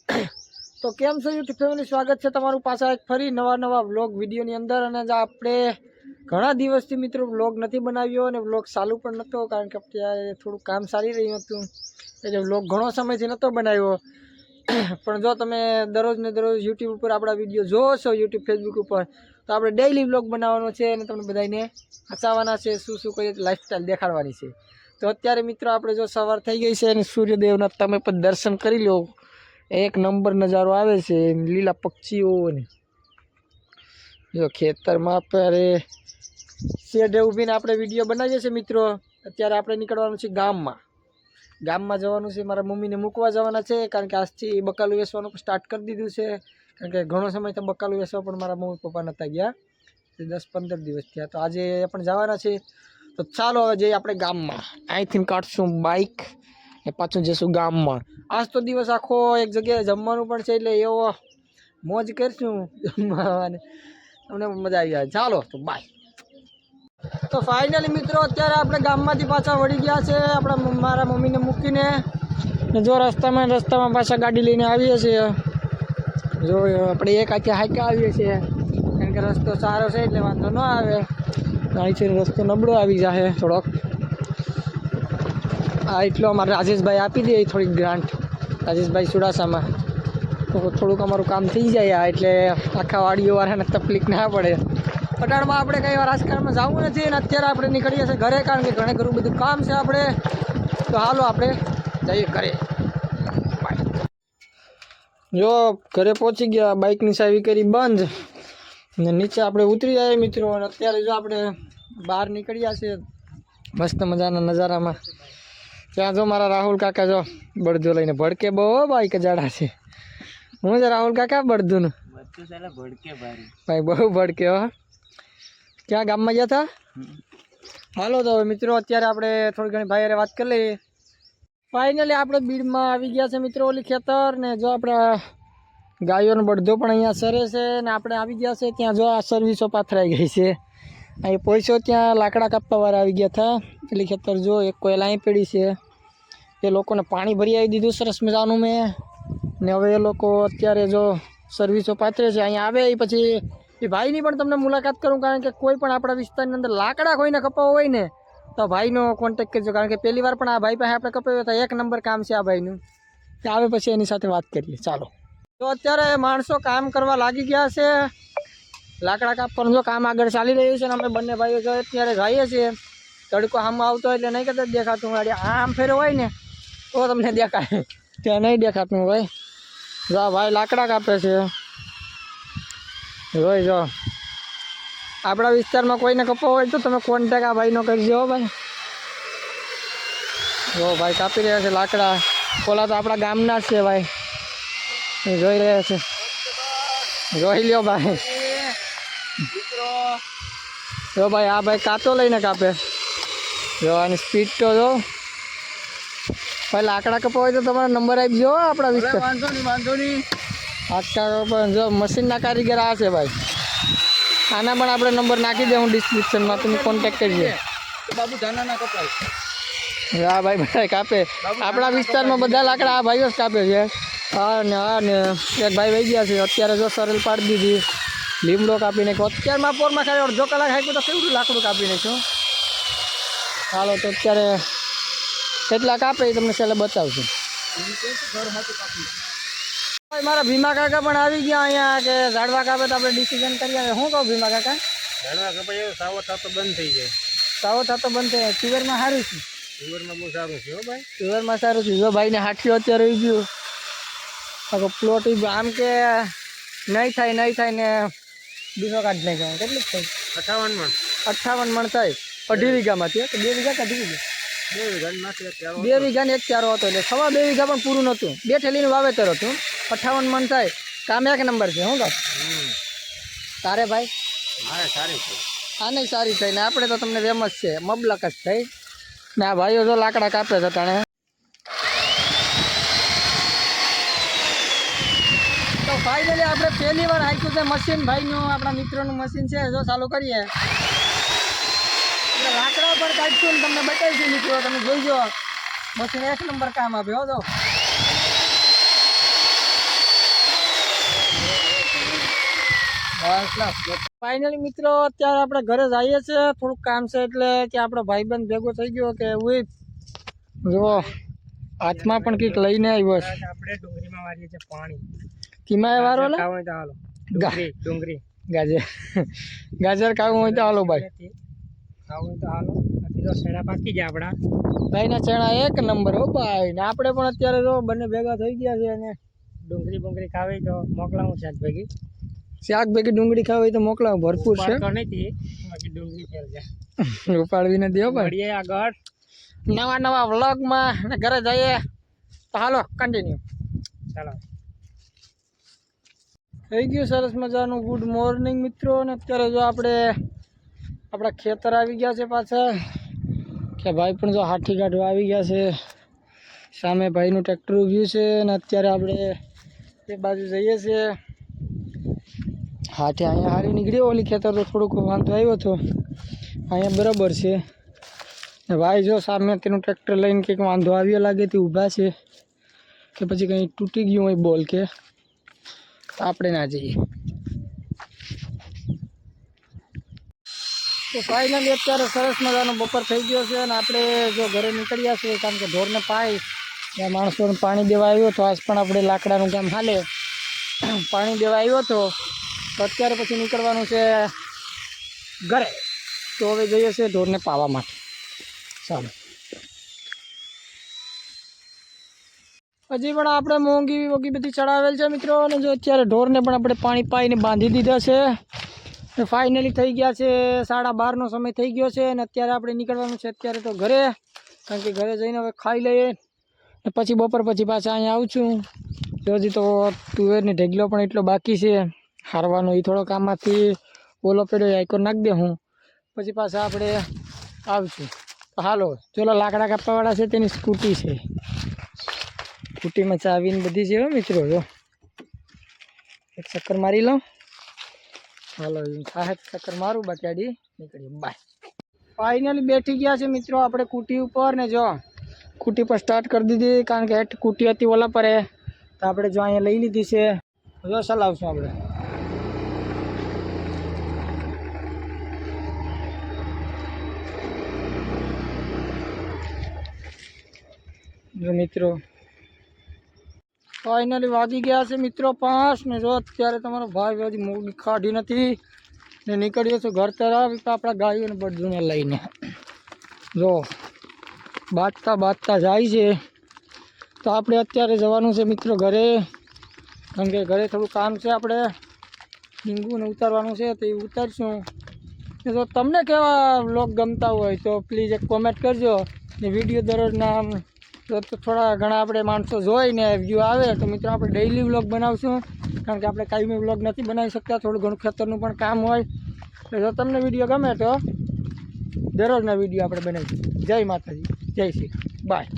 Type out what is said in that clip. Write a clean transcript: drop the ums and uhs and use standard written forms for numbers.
તો કેમ છો યુટ્યુબ ફેમિલી, સ્વાગત છે તમારું પાછા એક ફરી નવા વ્લોગ વિડીયોની અંદર। અને આપણે ઘણા દિવસથી મિત્રો વ્લોગ નથી બનાવ્યો અને વ્લોગ ચાલુ પણ નહોતો, કારણ કે અત્યારે થોડું કામ ચાલી રહ્યું હતું, એટલે વ્લોગ ઘણો સમયથી નહોતો બનાવ્યો। પણ જો તમે દરરોજ ને દરરોજ યુટ્યુબ ઉપર આપણા વિડીયો જોવો છો, યુટ્યુબ ફેસબુક ઉપર, તો આપણે ડેઈલી વ્લોગ બનાવવાનો છે અને તમને બધાને હસાવવાના છે, શું શું કરીએ લાઈફસ્ટાઈલ દેખાડવાની છે। તો અત્યારે મિત્રો આપણે જો સવાર થઈ ગઈ છે અને સૂર્યદેવના તમે પણ દર્શન કરી લો। એક નંબર નજારો આવે છે, લીલા પક્ષીઓ ને જો ખેતરમાં અત્યારે શેઢે ઊભીને આપણે વિડીયો બનાવીએ છીએ મિત્રો। અત્યારે આપણે નીકળવાનું છે ગામમાં જવાનું છે, મારા મમ્મીને મૂકવા જવાના છે, કારણ કે આજથી બકાલું વેચવાનું સ્ટાર્ટ કરી દીધું છે। કારણ કે ઘણો સમય તો બકાલું વેચવા પણ મારા મમ્મી પપ્પા નહોતા ગયા, 10-15 દિવસ થયા, તો આજે પણ જવાના છે। તો ચાલો હવે જઈએ આપણે ગામમાં, અહીંથી કાઢશું બાઇક ને પાછું જઈશું ગામમાં। આજ તો દિવસ આખો એક જગ્યાએ જમવાનું પણ છે, એટલે એવો મોજ કરશું જમવાની, તમને મજા આવી જાય। ચાલો તો બાય। તો ફાઇનલી મિત્રો અત્યારે આપણે ગામમાંથી પાછા વળી ગયા છે, આપણા મારા મમ્મીને મૂકીને। જો રસ્તામાં પાછા ગાડી લઈને આવીએ છીએ। જો આપણે એક આખે હાઈકા આવીએ છીએ, કારણ કે રસ્તો સારો છે એટલે વાંધો ન આવે। અહીંથી રસ્તો નબળો આવી જાય થોડોક। આ એટલો અમારે રાજેશભાઈ આપી દે થોડીક ગ્રાન્ટ, રાજેશભાઈ ચુડાસામાં, તો થોડુંક અમારું કામ થઈ જાય, એટલે આખા વાડીઓવાળાને તકલીફ ના પડે। પટાણમાં આપણે કંઈ રાજકારણમાં જવું નથી અને અત્યારે આપણે નીકળીએ છીએ ઘરે, કારણ કે ઘણું બધું કામ છે આપણે। તો હાલો આપણે જઈએ ઘરે, બાય। જો ઘરે પહોંચી ગયા, બાઇકની ચાવી કરી બંધ ને નીચે આપણે ઉતરી જાય મિત્રો। અને અત્યારે જો આપણે બહાર નીકળ્યા છે મસ્ત મજાના નજારામાં। ત્યાં જો મારા રાહુલ કાકા જો બળદો લઈને ભડકે, બહુ બાઈક જાડા છે। હું છે રાહુલ કાકા બળદું ભાઈ બહુ ભડકે હો। ક્યાં ગામમાં ગયા હતા? હાલો તો મિત્રો અત્યારે આપણે થોડી ઘણી ભાઈ વાત કરી લઈએ। ફાઇનલી આપણે બીડમાં આવી ગયા છે મિત્રો, ઓલી ખેતર ને જો આપણા ગાયોનો બળદો પણ અહીંયા સરે છે ને આપણે આવી ગયા છે ત્યાં જો આ સર્વિસો પાથરાઈ ગઈ છે। અહીં પૈસો ત્યાં લાકડા કાપવાવાળા આવી ગયા હતા, એટલે ખેતર જો એક કોઈ લાઈ પડી છે, એ લોકોને પાણી ભરી આવી દીધું સરસ મજાનું મેં, ને હવે એ લોકો અત્યારે જો સર્વિસો પાથરે છે। અહીંયા આવે એ પછી એ ભાઈની પણ તમને મુલાકાત કરું, કારણ કે કોઈ પણ આપણા વિસ્તારની અંદર લાકડા કોઈને કપાવવા હોય ને તો ભાઈનો કોન્ટેક્ટ કરજો, કારણ કે પહેલી વાર પણ આ ભાઈ પાસે આપણે કપાવ્યો હતા, એક નંબર કામ છે આ ભાઈનું। ત્યાં આવે પછી એની સાથે વાત કરીએ, ચાલો। તો અત્યારે માણસો કામ કરવા લાગી ગયા છે, લાકડા કાપવાનું જો કામ આગળ ચાલી રહ્યું છે, ને અમે બંને ભાઈઓ જો અત્યારે જઈએ છીએ। તડકો આમાં આવતો હોય એટલે નહીં કદાચ દેખાતું, આમ ફેરો હોય ને તો તમને દેખાય, ત્યાં નહીં દેખાતું ભાઈ। જો ભાઈ લાકડા કાપે છે, જોઈ જો આપણા વિસ્તારમાં કોઈને કપાવો હોય તો તમે કોન્ટેક્ટ આ ભાઈનો કરજો ભાઈ। જો ભાઈ કાપી રહ્યા છે લાકડા, ઓલા તો આપણા ગામના જ છે ભાઈ, જોઈ રહ્યા છે, જોઈ લ્યો ભાઈ। જો ભાઈ આ ભાઈ કાંટો લઈને કાપે, જો આની સ્પીડ તો જો ભાઈ। લાકડા કપાવા હોય તો તમારો નંબર આપજો આપણા વિસ્તાર, વાંધો નહીં। આજકાલ પણ જો મશીનના કારીગર આ છે ભાઈ, આના પણ આપણે નંબર નાખી દે હું ડિસ્ક્રિપ્શનમાં, તમે કોન્ટેક્ટ કરજો। બાબુ ધાનાના કપાય, હા ભાઈ બધા કાપે આપણા વિસ્તારમાં, બધા લાકડા આ ભાઈઓ જ કાપે છે। હા ને એક ભાઈ વહી ગયા છે, અત્યારે જો સરળ પાડી દીધી, લીમડો કાપી નાખ્યો। અત્યારમાં પોરમાં ખાલી અડધો કલાક હાંક્યું તો કેવું લાકડું કાપી નાખ્યું। ચાલો તો અત્યારે કેટલા કાપે એ તમને છેલ્લે બતાવશું। મારા ભીમા કાકા પણ આવી ગયા અહીંયા, કે ઝાડવા કાપે તો આપણે ડિસિઝન કરીએ। શું કહું ભીમા કાકા? ઝાડવા કપાય સાવો થતો બંધ થઈ જાય, સાવો થતો બંધ થઈ જાય। તુવેરમાં સારું છે, તુવેરમાં બહુ સારું છે હો ભાઈ, તુવેરમાં સારું છે। જો ભાઈને હાથીઓ અત્યારે આવી ગયું, આખો પ્લોટ આમ કે નહીં થાય ને બીજો કાઢી નાખ્યો, કેટલું થાય? 58 મણ થાય 2.5 વીઘામાંથી, 2 વીઘા કાઢી દીધું, 2 વીઘાને એક ચારો હતો, એટલે 2.5 વીઘા પણ પૂરું નહોતું, 2 ઠેલીનું વાવેતર હતું। 58 મણ થાય, કામ એક નંબર છે। શું કામ તારે ભાઈ? સારી છે, આ નહીં સારી થઈ ને આપણે તો તમને ફેમસ છે, મબલક જ થઈ ને। આ ભાઈઓ જો લાકડા કાપે છે તાણે। તો ફાઇનલી આપણે પહેલી વાર હાંક્યું છે મશીન, ભાઈનું આપણા મિત્રોનું મશીન છે, જો ચાલુ કરીએ એટલે લાકડા પર કાઢશું ને તમને બતાવીશું મિત્રો, તમે જોઈજો, મશીન એક નંબર કામ આપે હો। જો ફાઇનલી મિત્રો અત્યારે આપણે ઘરે જઈએ છીએ, થોડુંક કામ છે એટલે કે આપણો ભાઈબંધ ભેગો થઈ ગયો કે હું જો હાથમાં પણ કંઈક લઈને આવ્યો છે. આપણે ડુંગળીમાં વારીએ છીએ પાણી. કિમાય વારો લે ખાવું હોય તો હાલો. ડુંગળી ગાજર ખાવું હોય તો હાલો ભાઈ. ખાવું હોય તો હાલો. નથી તો શેડા પાકી જાય આપણા. ભાઈના ચણા એક નંબર હો ભાઈ. ને આપણે પણ અત્યારે જો બંને ભેગા થઈ ગયા છે અને ડુંગળી ખાવી તો મોકલાવું શાક ભેગી. શાક ભેગી ડુંગળી ખાવી તો મોકલાવું, ભરપૂર છે. નથી બાકી ડુંગળી ફેલ જાય. ઉપાડવીને દો ભાઈ. મળીએ આગળ નવા વ્લોગમાં ઘરે જઈએ તો હાલો કન્ટિન્યુ. ચાલો. થઈ ગયું સરસ મજાનું ગુડ મોર્નિંગ મિત્રો. અને અત્યારે જો આપણે આપણા ખેતર આવી ગયા છે પાછા, કે ભાઈ પણ જો હાથી કાઢવા આવી ગયા છે. સામે ભાઈનું ટ્રેક્ટર ઊભ્યું છે અને અત્યારે આપણે એ બાજુ જઈએ છીએ. હાથી અહીંયા હારી નીકળ્યો, ઓલી ખેતર તો થોડુંક વાંધો આવ્યો હતો, અહીંયા બરાબર છે. ને ભાઈ જો સામે તેનું ટ્રેક્ટર લઈને કંઈક વાંધો આવ્યો લાગે તે ઊભા છે, કે પછી કંઈ તૂટી ગયું હોય બોલ કે આપણે ના જઈએ. તો ફાઇનલી અત્યારે સરસ મજાનો બપોર થઈ ગયો છે અને આપણે જો ઘરે નીકળ્યા છીએ, કારણ કે ઢોરને પાઈ ત્યાં માણસોને પાણી દેવા આવ્યો હતો. આજ પણ આપણે લાકડાનું કામ હાલે, પાણી દેવા આવ્યો હતો. તો અત્યારે પછી નીકળવાનું છે ઘરે. તો હવે જઈએ છીએ ઢોરને પાવા માટે. ચાલો. હજી પણ આપણે મોંઘી બધી ચડાવેલ છે મિત્રો. અને જો અત્યારે ઢોરને પણ આપણે પાણી પાઈને બાંધી દીધા છે. ફાઇનલી થઈ ગયા છે 12:30નો સમય થઈ ગયો છે. અને અત્યારે આપણે નીકળવાનું છે અત્યારે તો ઘરે, કારણ કે ઘરે જઈને હવે ખાઈ લઈએ ને પછી બપોર પછી પાછા અહીંયા આવું છું. હજી તો તુવેરને ઢેગલો પણ એટલો બાકી છે હારવાનો, એ થોડો કામમાંથી ઓલો પેડો આઈકો નાખી દે હું, પછી પાછા આપણે આવશું. તો હાલો, ચલો લાકડા કાપવાવાળા છે તેની સ્કૂટી છે, સ્કૂટીમાં ચાવીને બધી છે મિત્રો. જો એક ચક્કર મારી લઉં. હાલો થાય ચક્કર મારું, બાકી આડી નીકળીએ. બાય. ફાઇનલી બેઠી ગયા છે મિત્રો આપણે કૂટી ઉપર. ને જો કૂટી પર સ્ટાર્ટ કરી દીધી, કારણ કે હેઠ કૂટી હતી ઓલા પર, તો આપણે જો અહીંયા લઈ લીધી છે. જો ચલાવશું આપણે. જો મિત્રો ફાઇનલી વાગી ગયા છે મિત્રો 5. ને જો અત્યારે તમારો ભાઈ હજી મૂડી કાઢી નથી ને નીકળ્યો છું ઘર તરફ આપણા ગાયોને બધુંને લઈને. જો બાજતા જાય છે. તો આપણે અત્યારે જવાનું છે મિત્રો ઘરે, કારણ કે ઘરે થોડું કામ છે. આપણે ડીંગુને ઉતારવાનું છે તો એ ઉતારશું. જો તમને કેવા વ્લોગ ગમતા હોય તો પ્લીઝ એક કોમેન્ટ કરજો. ને વિડીયો દરરોજના તો થોડા ઘણા આપણે માણસો જોઈને વ્યૂ આવે તો મિત્રો આપણે ડેઈલી વ્લોગ બનાવશું, કારણ કે આપણે કાયમી વ્લોગ નથી બનાવી શકતા. થોડું ઘણું ખેતરનું પણ કામ હોય. તો જો તમને વિડીયો ગમે તો દરરોજના વિડીયો આપણે બનાવીશું. જય માતાજી, જય શ્રી રામ, બાય.